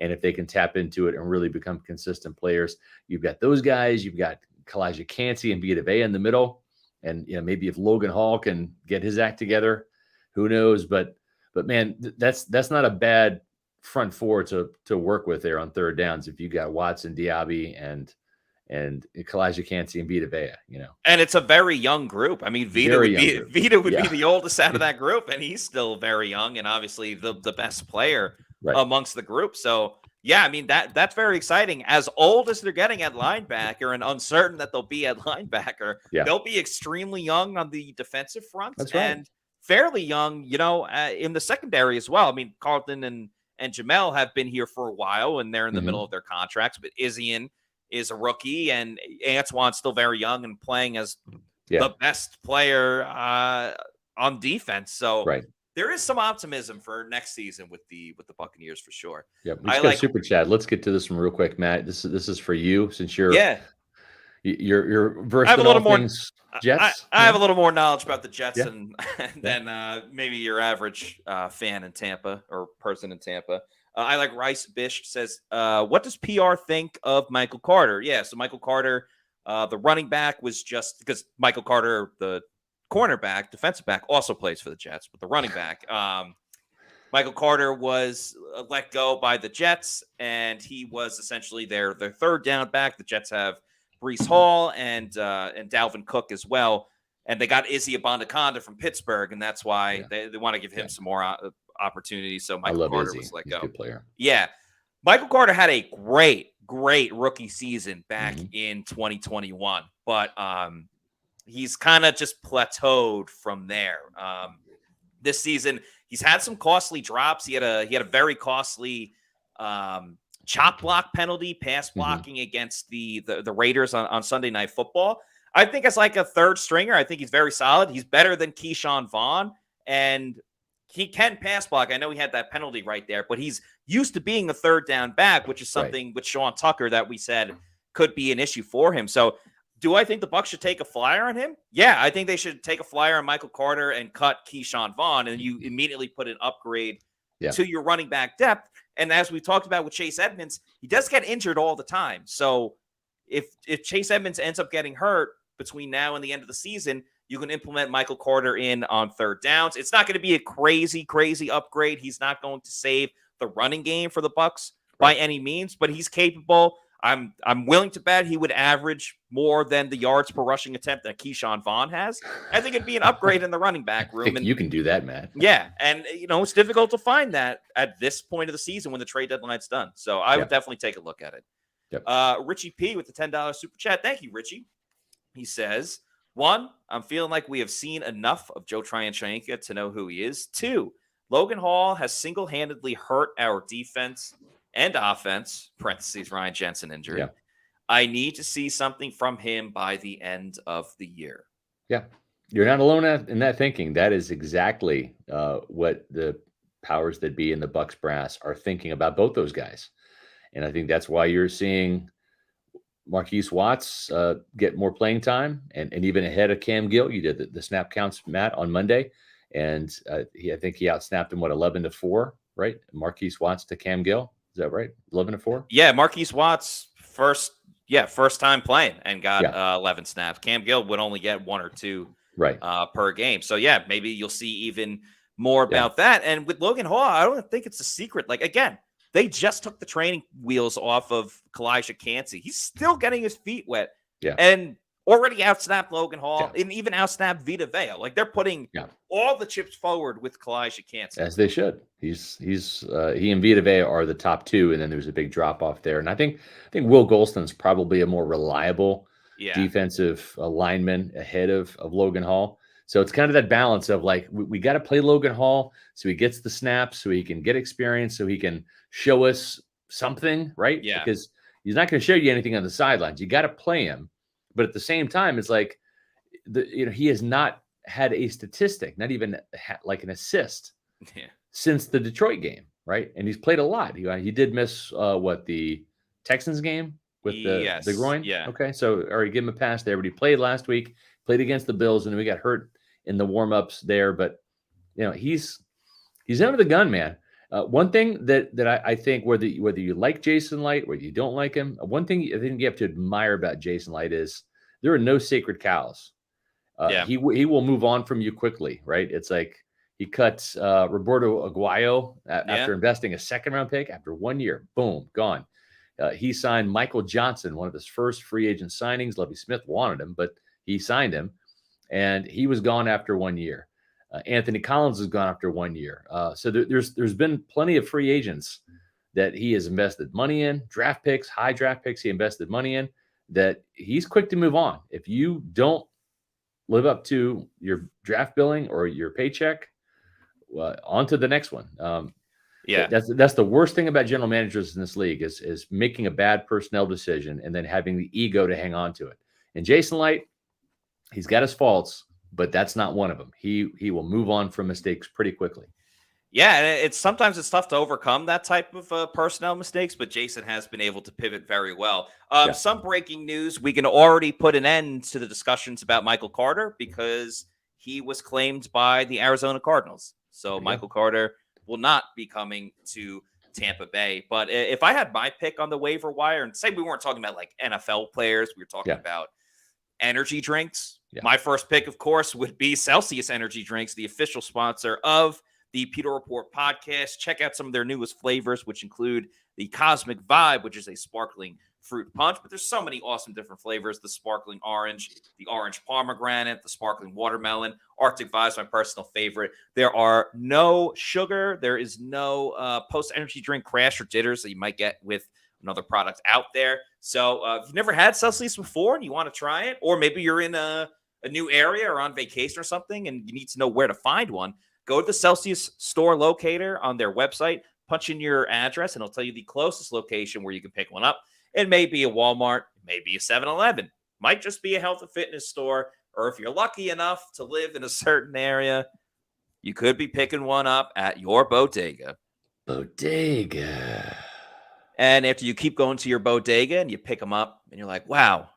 and if they can tap into it and really become consistent players, you've got those guys. You've got Kalijah Kancey and Vita Vea in the middle, and maybe if Logan Hall can get his act together, who knows? But man, that's not a bad front 4 to work with there on third downs if you got Watts and Diaby and Kalijah Kancey and Vita Vea, And it's a very young group. I mean, Vita would be the oldest out of that group, and he's still very young and obviously the best player amongst the group. So, I mean, that's very exciting. As old as they're getting at linebacker and uncertain that they'll be at linebacker, they'll be extremely young on the defensive front and fairly young, in the secondary as well. I mean, Carlton and Jamel have been here for a while, and they're in the middle of their contracts, but Izien is a rookie, and Antoine's still very young and playing as the best player on defense. So there is some optimism for next season with the Buccaneers for sure. Yeah, we just got super chat. Let's get to this one real quick, Matt. This is for you since you're versed in all things Jets. I have a little more knowledge about the Jets than maybe your average fan in Tampa or person in Tampa. I like Rice Bish says, what does PR think of Michael Carter? Yeah, so Michael Carter, the running back, was just because Michael Carter, the cornerback, defensive back, also plays for the Jets, but the running back, Michael Carter was let go by the Jets, and he was essentially their third down back. The Jets have Breece Hall and Dalvin Cook as well, and they got Izzy Abanikanda from Pittsburgh, and that's why they want to give him some more opportunities. So Michael Carter was let go. He's a good player. Yeah, Michael Carter had a great rookie season back in 2021, but he's kind of just plateaued from there. This season, he's had some costly drops. He had a very costly chop block penalty, pass blocking against the Raiders on Sunday Night Football. I think as like a third stringer, I think he's very solid. He's better than Keyshawn Vaughn, and he can pass block. I know he had that penalty right there, but he's used to being the third down back, which is something with Sean Tucker that we said could be an issue for him. So do I think the Bucs should take a flyer on him? Yeah, I think they should take a flyer on Michael Carter and cut Keyshawn Vaughn, and you immediately put an upgrade to your running back depth. And as we talked about with Chase Edmonds, he does get injured all the time. So if Chase Edmonds ends up getting hurt between now and the end of the season, you can implement Michael Carter in on third downs. It's not going to be a crazy upgrade. He's not going to save the running game for the Bucs by any means, but he's capable. I'm willing to bet he would average more than the yards per rushing attempt that Keyshawn Vaughn has. I think it'd be an upgrade in the running back room. You can do that, Matt. Yeah, and it's difficult to find that at this point of the season when the trade deadline's done. So I would definitely take a look at it. Yep. Richie P with the $10 super chat. Thank you, Richie. He says, 1, I'm feeling like we have seen enough of Joe Tryanchenko to know who he is. 2, Logan Hall has single-handedly hurt our defense and offense, parentheses, Ryan Jensen injury. Yeah. I need to see something from him by the end of the year. Yeah. You're not alone in that thinking. That is exactly what the powers that be in the Bucs brass are thinking about both those guys. And I think that's why you're seeing Marquise Watts get more playing time and even ahead of Cam Gill. You did the snap counts, Matt, on Monday. And I think he outsnapped him, 11-4, right? Marquise Watts to Cam Gill. Is that right? 11-4? Yeah, Marquise Watts first time playing and got 11 snaps. Cam Gill would only get 1 or 2 per game. So yeah, maybe you'll see even more about that. And with Logan Hall, I don't think it's a secret. Like, again, they just took the training wheels off of Kalijah Cansey. He's still getting his feet wet. Yeah. And already outsnapped Logan Hall and even outsnapped Vita Vea. Like, they're putting all the chips forward with Kalijah Cansey. As they should. He and Vita Vea are the top 2, and then there's a big drop off there. And I think Will Golston's probably a more reliable defensive lineman ahead of Logan Hall. So it's kind of that balance of like, we got to play Logan Hall so he gets the snaps, so he can get experience, so he can show us something, right? Yeah. Because he's not going to show you anything on the sidelines. You got to play him. But at the same time, it's like, he has not had a statistic, not even like an assist since the Detroit game, right? And he's played a lot. He did miss the Texans game with the groin? Yeah. Okay, so already give him a pass there. But he played last week, played against the Bills, and we got hurt in the warm-ups there. But, he's under the gun, man. One thing that I think, whether you like Jason Light, whether you don't like him, one thing I think you have to admire about Jason Light is there are no sacred cows. He will move on from you quickly, right? It's like he cuts Roberto Aguayo after investing a second-round pick after 1 year. Boom, gone. He signed Michael Johnson, one of his first free agent signings. Lovie Smith wanted him, but he signed him, and he was gone after 1 year. Anthony Collins has gone after 1 year. So there's been plenty of free agents that he has invested money in, draft picks, high draft picks he invested money in, that he's quick to move on. If you don't live up to your draft billing or your paycheck, on to the next one. That's the worst thing about general managers in this league is making a bad personnel decision and then having the ego to hang on to it. And Jason Light, he's got his faults, but that's not one of them. He will move on from mistakes pretty quickly. Yeah, and sometimes it's tough to overcome that type of personnel mistakes, but Jason has been able to pivot very well. Some breaking news: we can already put an end to the discussions about Michael Carter because he was claimed by the Arizona Cardinals. So Michael Carter will not be coming to Tampa Bay. But if I had my pick on the waiver wire, and say we weren't talking about like NFL players, we were talking about energy drinks. My first pick, of course, would be Celsius Energy Drinks, the official sponsor of the Pewter Report podcast. Check out some of their newest flavors, which include the Cosmic Vibe, which is a sparkling fruit punch, but there's so many awesome different flavors: the sparkling orange, the orange pomegranate, the sparkling watermelon. Arctic Vibe is my personal favorite. There are no sugar. There is no post-energy drink crash or jitters that you might get with another product out there. So if you've never had Celsius before and you want to try it, or maybe you're in a new area or on vacation or something and you need to know where to find one, go to the Celsius store locator on their website, punch in your address, and it'll tell you the closest location where you can pick one up. It may be a Walmart, it may be a 7-Eleven, might just be a health and fitness store, or if you're lucky enough to live in a certain area, you could be picking one up at your bodega. Bodega. And after you keep going to your bodega and you pick them up and you're like, wow,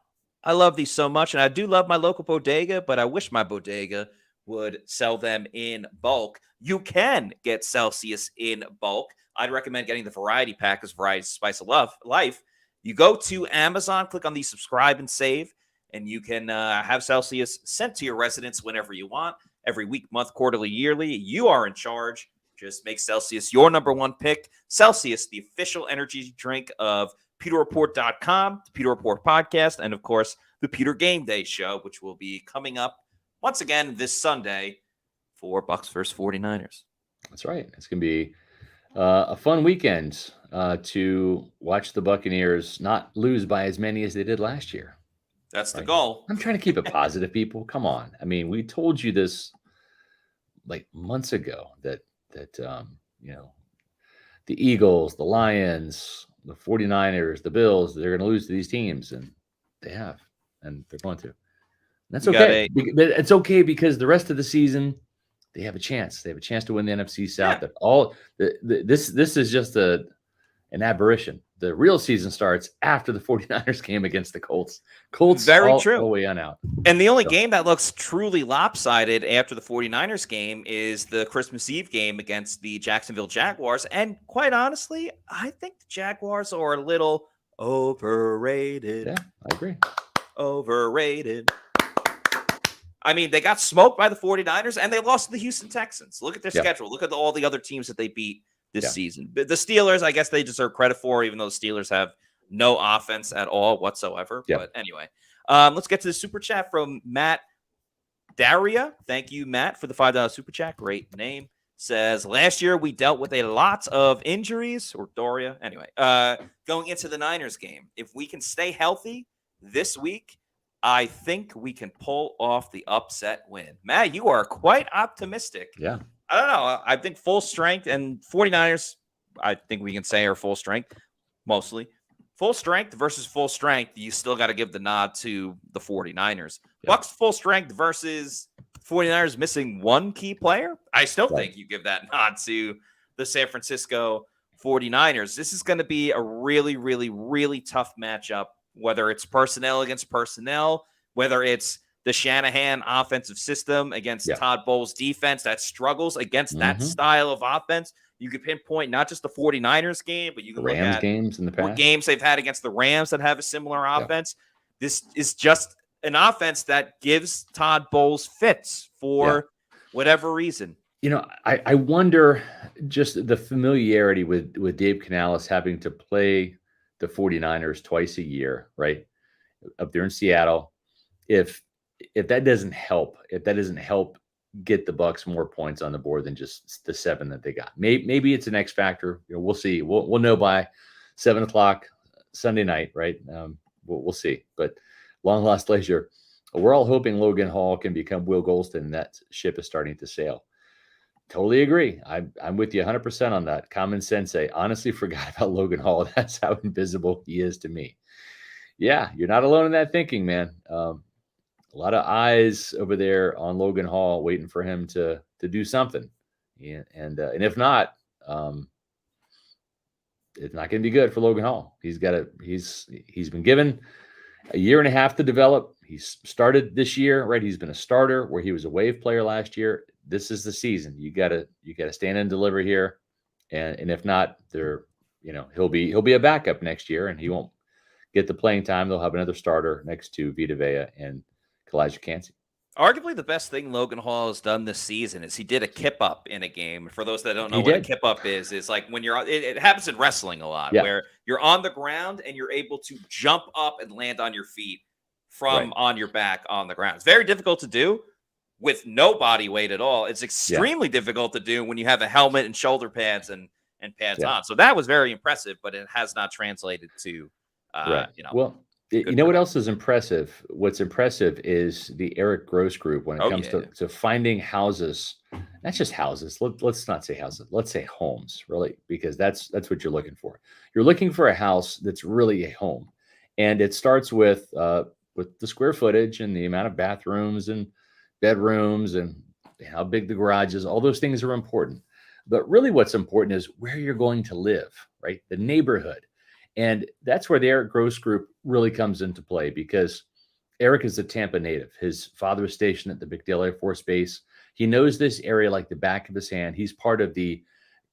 I love these so much. And I do love my local bodega, but I wish my bodega would sell them in bulk. You can get Celsius in bulk. I'd recommend getting the variety pack because variety is the spice of life. You go to Amazon, click on the subscribe and save, and you can have Celsius sent to your residence whenever you want, every week, month, quarterly, yearly. You are in charge. Just make Celsius your number one pick. Celsius, the official energy drink of PewterReport.com, the Pewter Report podcast, and, of course, the Pewter Game Day show, which will be coming up once again this Sunday for Bucs versus 49ers. That's right. It's going to be a fun weekend to watch the Buccaneers not lose by as many as they did last year. That's the goal. I'm trying to keep it positive, people. Come on. I mean, we told you this like months ago that the Eagles, the Lions, the 49ers, the Bills, they're going to lose to these teams, and they have, and they're going to. And that's okay. It's okay because the rest of the season, they have a chance. They have a chance to win the NFC South. Yeah. This is just an aberration. The real season starts after the 49ers game against the Colts. Very true. All the way on out. And the only game that looks truly lopsided after the 49ers game is the Christmas Eve game against the Jacksonville Jaguars. And quite honestly, I think the Jaguars are a little overrated. Yeah, I agree. Overrated. I mean, they got smoked by the 49ers and they lost to the Houston Texans. Look at their schedule. Look at all the other teams that they beat this season. But the Steelers, I guess they deserve credit for, even though the Steelers have no offense at all whatsoever. But anyway, let's get to the super chat from Matt Daria. Thank you, Matt, for the $5 super chat. Great name. Says, last year we dealt with a lot of injuries, or Doria. Anyway, going into the Niners game, if we can stay healthy this week, I think we can pull off the upset win. Matt, you are quite optimistic. Yeah. I don't know. I think full strength, and 49ers, I think we can say, are full strength, mostly. Full strength versus full strength, you still got to give the nod to the 49ers. Yeah. Bucs full strength versus 49ers missing one key player, I still think you give that nod to the San Francisco 49ers. This is going to be a really, really, really tough matchup, whether it's personnel against personnel, whether it's the Shanahan offensive system against Todd Bowles' defense that struggles against that style of offense. You could pinpoint not just the 49ers game, but you can look at games in the past. Games they've had against the Rams that have a similar offense. This is just an offense that gives Todd Bowles fits for whatever reason. You know, I wonder just the familiarity with Dave Canales having to play the 49ers twice a year, right? Up there in Seattle. If that doesn't help, get the Bucs more points on the board than just the 7 that they got. Maybe it's an X factor. You know, we'll see. We'll know by 7:00 Sunday night, right? We'll see. But long lost leisure. We're all hoping Logan Hall can become Will Golston, and that ship is starting to sail. Totally agree. I'm with you 100% on that. Common sense. I honestly forgot about Logan Hall. That's how invisible he is to me. Yeah, you're not alone in that thinking, man. A lot of eyes over there on Logan Hall waiting for him to do something. Yeah, and if not, it's not going to be good for Logan Hall. He's been given a year and a half to develop. He's started this year, right? He's been a starter where he was a wave player last year. This is the season. You gotta stand and deliver here. And if not, he'll be a backup next year and he won't get the playing time. They'll have another starter next to Vita Vea and Kalijah Kancey. Arguably the best thing Logan Hall has done this season is he did a kip up in a game. For those that don't know what a kip up is like when you're it happens in wrestling a lot, where you're on the ground and you're able to jump up and land on your feet from on your back on the ground. It's very difficult to do with no body weight at all. It's extremely difficult to do when you have a helmet and shoulder pads and pads on. So that was very impressive, but it has not translated to Well, you know what else is impressive? What's impressive is the Eric Gross group when it comes to finding houses, not just houses. Let's not say houses. Let's say homes, really, because that's what you're looking for. You're looking for a house that's really a home, and it starts with the square footage and the amount of bathrooms and bedrooms and how big the garage is. All those things are important, but really, what's important is where you're going to live, right? The neighborhood. And that's where the Eric Gross group really comes into play, because Eric is a Tampa native. His father was stationed at the MacDill Air Force Base. He knows this area like the back of his hand. He's part of the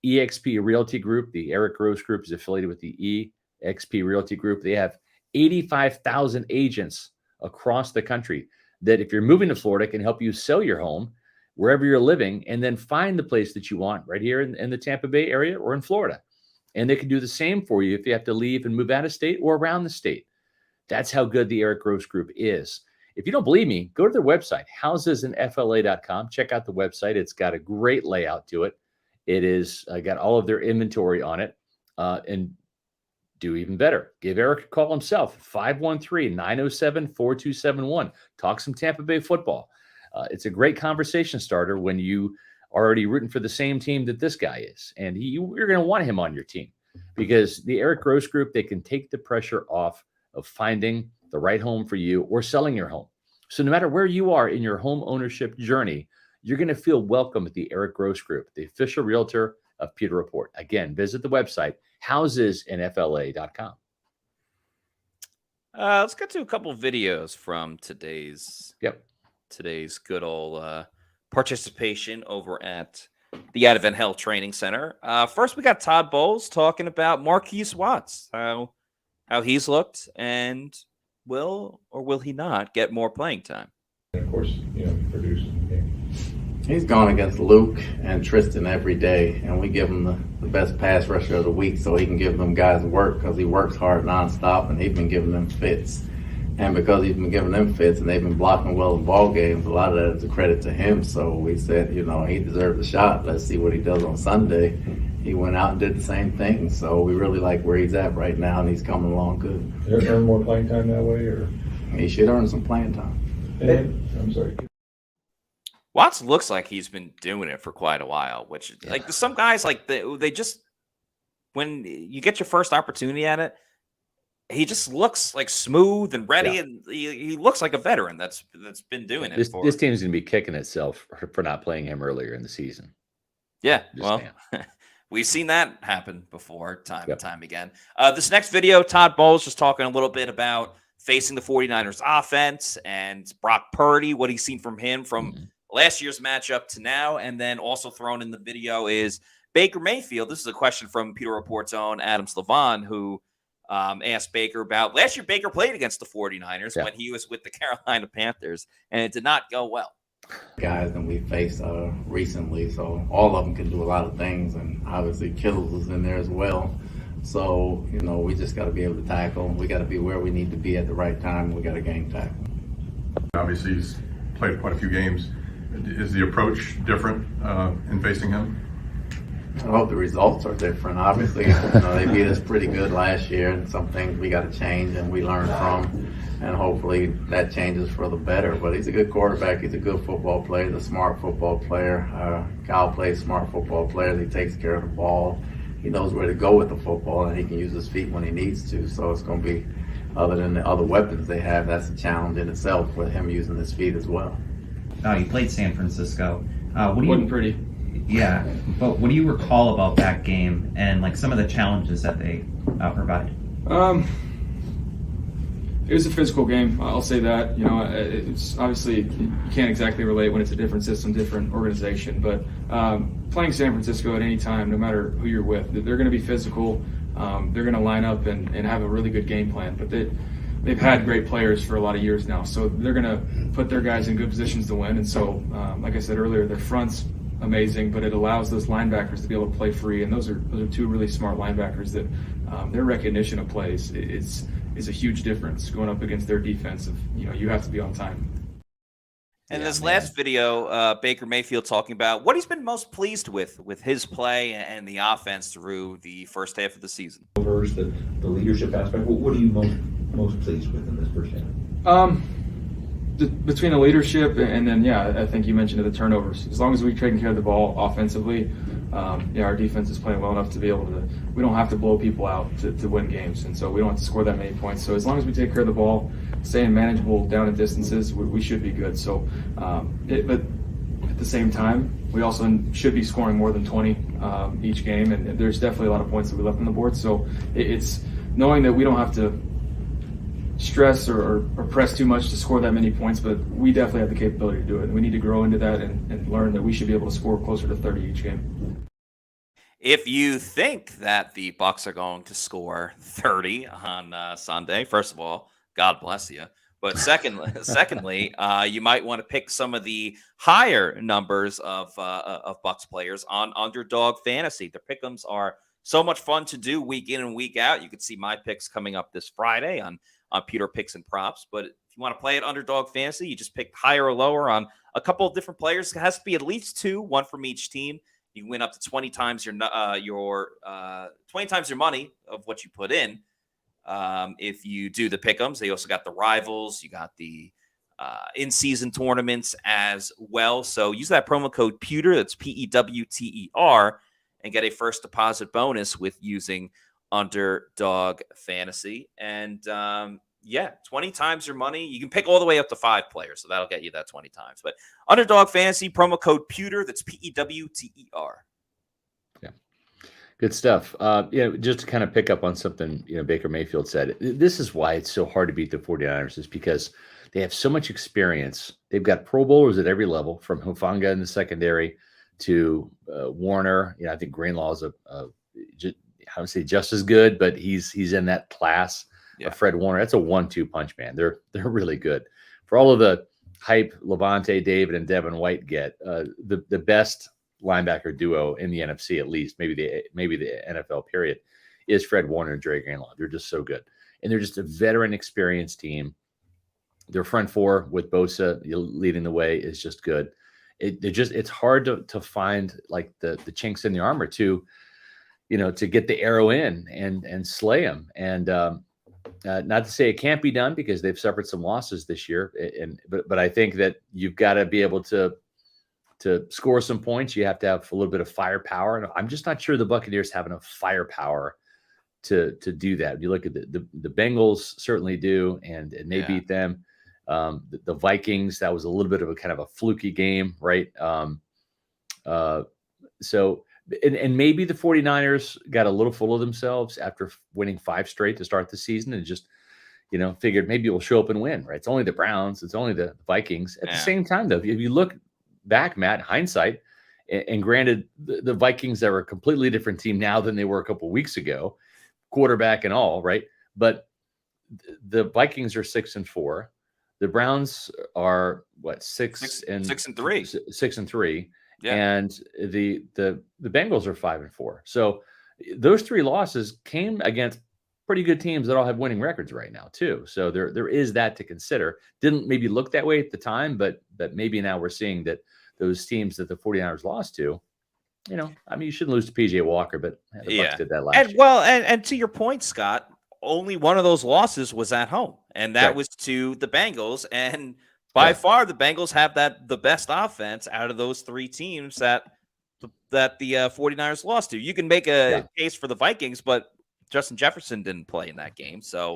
EXP Realty Group. The Eric Gross group is affiliated with the EXP Realty Group. They have 85,000 agents across the country that, if you're moving to Florida, can help you sell your home wherever you're living and then find the place that you want right here in the Tampa Bay area or in Florida. And they can do the same for you if you have to leave and move out of state or around the state. That's how good the Eric Gross group is. If you don't believe me, go to their website, housesinfla.com. Check out the website. It's got a great layout to it. It is got all of their inventory on it. And do even better, give Eric a call himself, 513-907-4271. Talk some Tampa Bay football. It's a great conversation starter when you already rooting for the same team that this guy is. And you're going to want him on your team, because the Eric Gross group, they can take the pressure off of finding the right home for you or selling your home. So no matter where you are in your home ownership journey, you're going to feel welcome at the Eric Gross group, the official realtor of Pewter Report. Again, visit the website, housesinfla.com. Let's get to a couple of videos from today's good old participation over at the Advent Health Training Center. First, we got Todd Bowles talking about Marquise Watts, how he's looked, and will or will he not get more playing time? And of course, produce. He's gone against Luke and Tristan every day, and we give him the best pass rusher of the week so he can give them guys work, because he works hard nonstop, and he's been giving them fits. And because he's been giving them fits and they've been blocking well in ball games, a lot of that is a credit to him. So we said, he deserves a shot. Let's see what he does on Sunday. He went out and did the same thing. So we really like where he's at right now, and he's coming along good. Does he earn more playing time that way, or? He should earn some playing time. I'm sorry. Watts looks like he's been doing it for quite a while, which like some guys, like they just, when you get your first opportunity at it, he just looks like smooth and ready, and he looks like a veteran that's been doing it. This team's going to be kicking itself for not playing him earlier in the season. Yeah, we've seen that happen before, time and time again. This next video, Todd Bowles just talking a little bit about facing the 49ers offense and Brock Purdy, what he's seen from him from last year's matchup to now, and then also thrown in the video is Baker Mayfield. This is a question from Pewter Report's own Adam Slavon, who asked Baker about last year. Baker played against the 49ers when he was with the Carolina Panthers, and it did not go well. Guys that we faced recently, so all of them can do a lot of things, and obviously Kittles was in there as well. So, we just got to be able to tackle. We got to be where we need to be at the right time. We got to game tackle. Obviously, he's played quite a few games. Is the approach different in facing him? I hope the results are different. Obviously, they beat us pretty good last year, and some things we got to change and we learn from, and hopefully that changes for the better. But he's a good quarterback. He's a good football player. He's a smart football player. Kyle plays smart football players. He takes care of the ball. He knows where to go with the football, and he can use his feet when he needs to. So it's going to be, other than the other weapons they have, that's a challenge in itself with him using his feet as well. You played San Francisco. Wasn't pretty. Yeah, but what do you recall about that game and like some of the challenges that they provided? It was a physical game. I'll say that. It's obviously you can't exactly relate when it's a different system, different organization. But playing San Francisco at any time, no matter who you're with, they're going to be physical. They're going to line up and have a really good game plan. But they've had great players for a lot of years now, so they're going to put their guys in good positions to win. And so, like I said earlier, their front's amazing, but it allows those linebackers to be able to play free. And those are two really smart linebackers that their recognition of plays is a huge difference going up against their defense. You have to be on time. And this last video, Baker Mayfield talking about what he's been most pleased with his play and the offense through the first half of the season. The leadership aspect. What are you most pleased with in this first half? Between the leadership and then, I think you mentioned the turnovers. As long as we're taking care of the ball offensively, our defense is playing well enough to be able to. We don't have to blow people out to win games, and so we don't have to score that many points. So as long as we take care of the ball, stay in manageable down and distances, we should be good. So, but at the same time, we also should be scoring more than 20 each game, and there's definitely a lot of points that we left on the board. So it's knowing that we don't have to stress or press too much to score that many points, but we definitely have the capability to do it. And we need to grow into that and learn that we should be able to score closer to 30 each game. If you think that the Bucs are going to score 30 on Sunday, first of all, God bless you. But secondly, you might want to pick some of the higher numbers of Bucs players on Underdog Fantasy. The pick'ems are so much fun to do week in and week out. You can see my picks coming up this Friday on Pewter Picks and Props. But if you want to play at Underdog Fantasy, you just pick higher or lower on a couple of different players. It has to be at least two, one from each team. You can win up to 20 times your 20 times your money of what you put in. If you do the pick'ems, they also got the rivals. You got the in-season tournaments as well. So use that promo code Pewter. That's PEWTER, and get a first deposit bonus with using Underdog Fantasy. And 20 times your money. You can pick all the way up to 5 players, so that'll get you that 20 times. But Underdog Fantasy, promo code Pewter. That's PEWTER. Yeah, good stuff. Just to kind of pick up on something Baker Mayfield said, this is why it's so hard to beat the 49ers, is because they have so much experience. They've got Pro Bowlers at every level, from Hufanga in the secondary to Warner. I think Greenlaw is I would say just as good, but he's in that class. Yeah. Fred Warner, that's a 1-2 punch, man. They're really good. For all of the hype Levante David and Devin White get, the best linebacker duo in the NFC, at least maybe the NFL period, is Fred Warner and Dre Greenlaw. They're just so good, and they're just a veteran, experienced team. Their front four with Bosa leading the way is just good. It's hard to find like the chinks in the armor to get the arrow in and slay them. And not to say it can't be done, because they've suffered some losses this year. But I think that you've got to be able to score some points. You have to have a little bit of firepower. And I'm just not sure the Buccaneers have enough firepower to do that. You look at the Bengals certainly do, and they beat them. The Vikings, that was a little bit of a kind of a fluky game, right? So maybe the 49ers got a little full of themselves after winning 5 straight to start the season, and just figured maybe we'll show up and win, right? It's only the Browns, it's only the Vikings. At the same time, though, if you look back, Matt, hindsight, and granted, the Vikings are a completely different team now than they were a couple of weeks ago, quarterback and all, right? But the Vikings are 6-4. The Browns are what, 6-3. 6-3. Yeah. And the Bengals are 5-4. So those 3 losses came against pretty good teams that all have winning records right now too. So there is that to consider. Didn't maybe look that way at the time, but maybe now we're seeing that those teams that the 49ers lost to, you shouldn't lose to PJ Walker, but the Bucs did that last year. Well, and to your point, Scott, only one of those losses was at home, and that was to the Bengals. And by far, the Bengals have the best offense out of those 3 teams that the 49ers lost to. You can make a case for the Vikings, but Justin Jefferson didn't play in that game. So,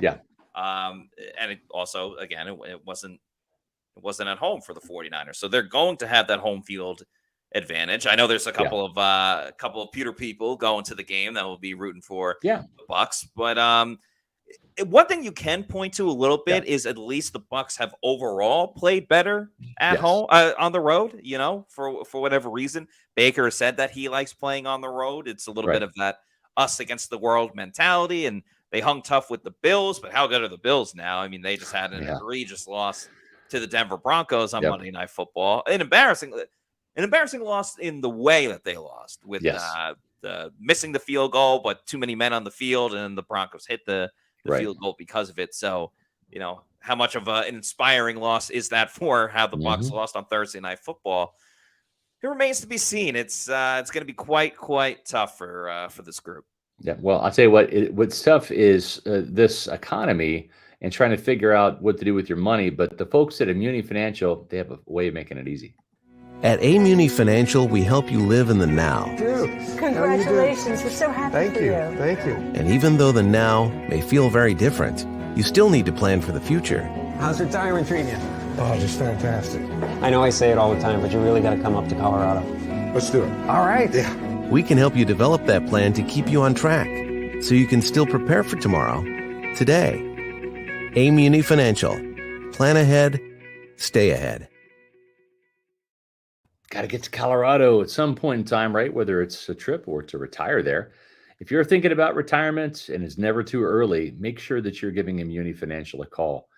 and it also, again, it wasn't at home for the 49ers. So they're going to have that home field advantage. I know there's a couple of Pewter people going to the game that will be rooting for the Bucs, but one thing you can point to a little bit is at least the Bucs have overall played better at home on the road. For whatever reason, Baker said that he likes playing on the road. It's a little bit of that us against the world mentality, and They hung tough with the Bills, but how good are the Bills now? I mean, they just had an egregious loss to the Denver Broncos on Monday Night Football. An embarrassing loss in the way that they lost, with missing the field goal, but too many men on the field, and the Broncos hit the field goal because of it. So, how much of an inspiring loss is that for how the Bucs lost on Thursday Night Football? It remains to be seen. It's going to be quite tough for this group. Yeah, well, I'll tell you what's tough is this economy and trying to figure out what to do with your money. But the folks at Immuni Financial, they have a way of making it easy. At Immuni Financial, we help you live in the now. Dude, congratulations. We're so happy for you. Thank you. And even though the now may feel very different, you still need to plan for the future. How's retirement treating you? Oh, just fantastic. I know I say it all the time, but you really got to come up to Colorado. Let's do it. All right. Yeah. We can help you develop that plan to keep you on track, so you can still prepare for tomorrow, today. Immuni Financial. Plan ahead, stay ahead. Got to get to Colorado at some point in time, right? Whether it's a trip or to retire there. If you're thinking about retirement and it's never too early, make sure that you're giving Immuni Financial a call.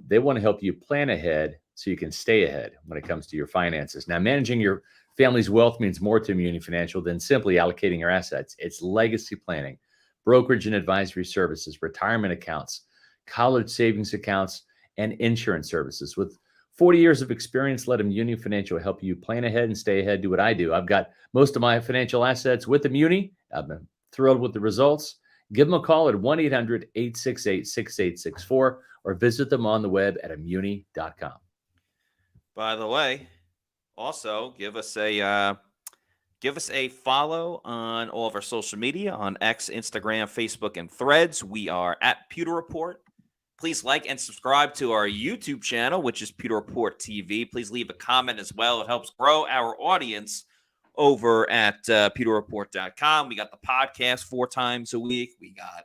They want to help you plan ahead so you can stay ahead when it comes to your finances. Now, managing your family's wealth means more to Immuni Financial than simply allocating your assets. It's legacy planning, brokerage and advisory services, retirement accounts, college savings accounts, and insurance services. With 40 years of experience, let Immuni Financial help you plan ahead and stay ahead. Do what I do. I've got most of my financial assets with Immuni. I've been thrilled with the results. Give them a call at 1-800-868-6864 or visit them on the web at immuni.com. By the way, also give us a follow on all of our social media on X, Instagram, Facebook, and Threads. We are at Pewter Report. Please like and subscribe to our YouTube channel, which is Pewter Report TV. Please leave a comment as well. It helps grow our audience over at pewterreport.com. We got the podcast 4 times a week. We got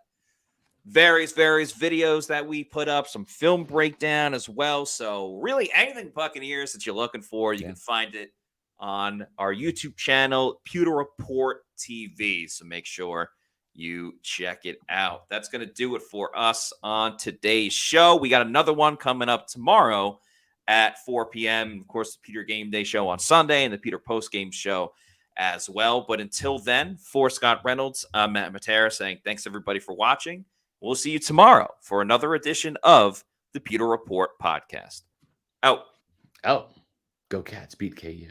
various videos that we put up, some film breakdown as well. So really anything Buccaneers that you're looking for, you can find it on our YouTube channel, Pewter Report TV. So make sure you check it out. That's going to do it for us on today's show. We got another one coming up tomorrow at 4 p.m. Of course, the Pewter Game Day show on Sunday and the Pewter Post Game show as well. But until then, for Scott Reynolds, I'm Matt Matera saying thanks everybody for watching. We'll see you tomorrow for another edition of the Pewter Report podcast. Out. Go Cats, beat KU.